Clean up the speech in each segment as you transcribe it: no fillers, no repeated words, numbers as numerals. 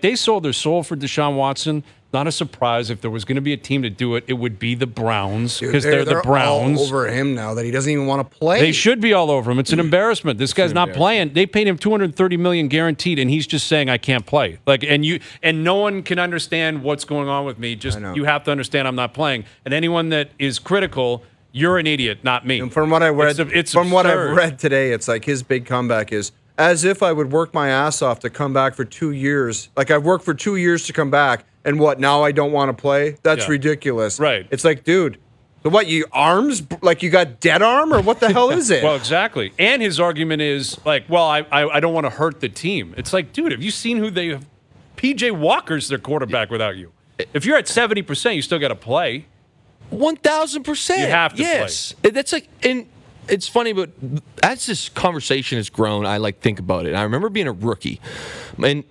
They sold their soul for Deshaun Watson. Not a surprise. If there was going to be a team to do it, it would be the Browns, because they're the Browns. All over him now that he doesn't even want to play. They should be all over him. It's an embarrassment. This guy's not playing. They paid him $230 million guaranteed, and he's just saying, "I can't play." And no one can understand what's going on with me. Just you have to understand, I'm not playing. And anyone that is critical, you're an idiot, not me. And from what I read, what I've read today, it's like his big comeback is, as if I would work my ass off to come back for 2 years. Like, I've worked for 2 years to come back, and what, now I don't want to play? That's ridiculous. Right. It's like, dude, so what, you arms? Like, you got dead arm, or what the hell is it? Well, exactly. And his argument is, like, well, I don't want to hurt the team. It's like, dude, have you seen who they have? P.J. Walker's their quarterback without you. If you're at 70%, you still got to play. 1,000%. You have to play. That's like, and it's funny, but as this conversation has grown, I think about it. I remember being a rookie, and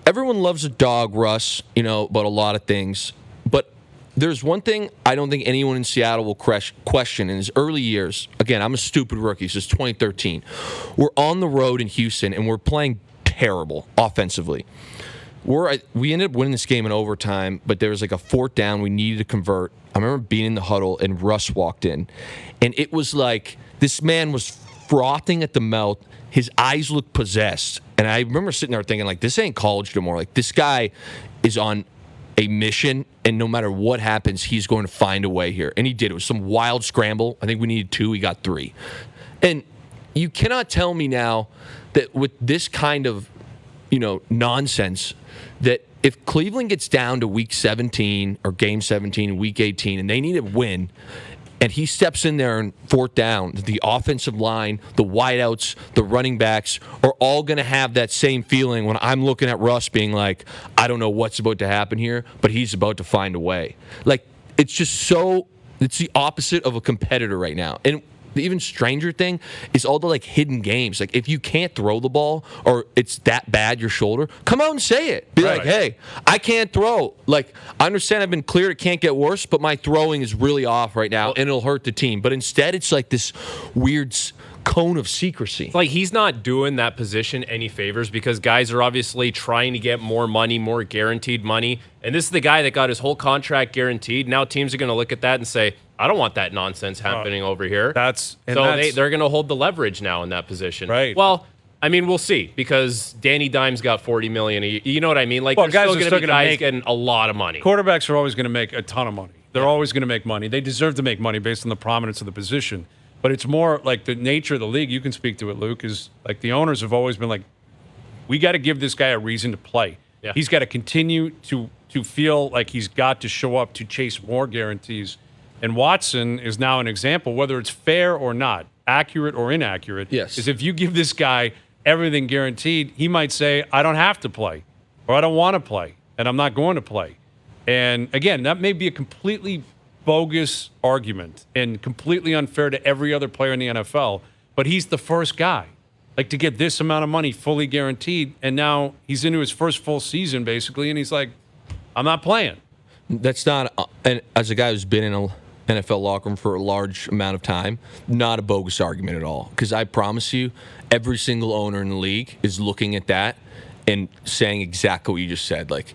everyone loves a dog, Russ, about a lot of things. But there's one thing I don't think anyone in Seattle will question in his early years. Again, I'm a stupid rookie since 2013. We're on the road in Houston, and we're playing terrible offensively. We ended up winning this game in overtime, but there was like a fourth down we needed to convert. I remember being in the huddle, and Russ walked in, and it was like this man was frothing at the mouth. His eyes looked possessed, and I remember sitting there thinking, like, this ain't college no more. Like, this guy is on a mission, and no matter what happens, he's going to find a way here. And he did. It was some wild scramble. I think we needed 2. He got 3. And you cannot tell me now that with this kind of, nonsense, that if Cleveland gets down to week 17 or game 17, week 18, and they need a win, and he steps in there and fourth down, the offensive line, the wideouts, the running backs are all going to have that same feeling when I'm looking at Russ being like, I don't know what's about to happen here, but he's about to find a way. Like, it's just it's the opposite of a competitor right now. And the even stranger thing is all the hidden games. Like, if you can't throw the ball or it's that bad, your shoulder, come out and say it. Be like, hey, I can't throw. Like, I understand I've been cleared, it can't get worse, but my throwing is really off right now, and it'll hurt the team. But instead, it's like this weird cone of secrecy. It's like he's not doing that position any favors, because guys are obviously trying to get more money, more guaranteed money. And this is the guy that got his whole contract guaranteed. Now teams are going to look at that and say, I don't want that nonsense happening over here. They're going to hold the leverage now in that position. Right. Well, I mean, we'll see, because Danny Dimes got $40 million. You know what I mean? Like, guys there's are still going to be guys getting a lot of money. Quarterbacks are always going to make a ton of money. They're always going to make money. They deserve to make money based on the prominence of the position. But it's more like the nature of the league. You can speak to it, Luke. Is like the owners have always been like, we got to give this guy a reason to play. Yeah. He's got to continue to feel like he's got to show up to chase more guarantees. And Watson is now an example, whether it's fair or not, accurate or inaccurate. Yes. Is if you give this guy everything guaranteed, he might say, I don't have to play, or I don't want to play, and I'm not going to play. And again, that may be a completely bogus argument and completely unfair to every other player in the NFL, but he's the first guy to get this amount of money fully guaranteed, and now he's into his first full season basically, and he's like, I'm not playing. That's not, and as a guy who's been in a NFL locker room for a large amount of time, not a bogus argument at all, because I promise you every single owner in the league is looking at that and saying exactly what you just said. Like,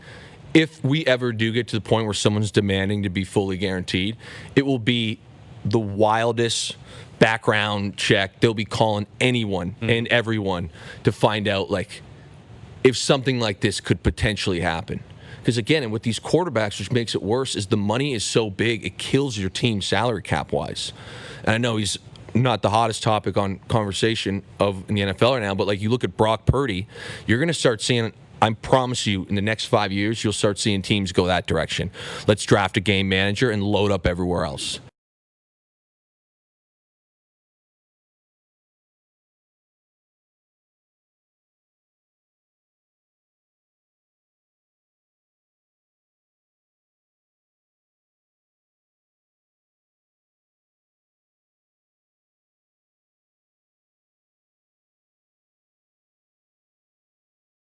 if we ever do get to the point where someone's demanding to be fully guaranteed, it will be the wildest background check. They'll be calling anyone and everyone to find out, if something like this could potentially happen. Because, again, and with these quarterbacks, which makes it worse, is the money is so big, it kills your team salary cap-wise. And I know he's not the hottest topic on conversation in the NFL right now, but, you look at Brock Purdy, you're going to start seeing – I promise you, in the next 5 years, you'll start seeing teams go that direction. Let's draft a game manager and load up everywhere else.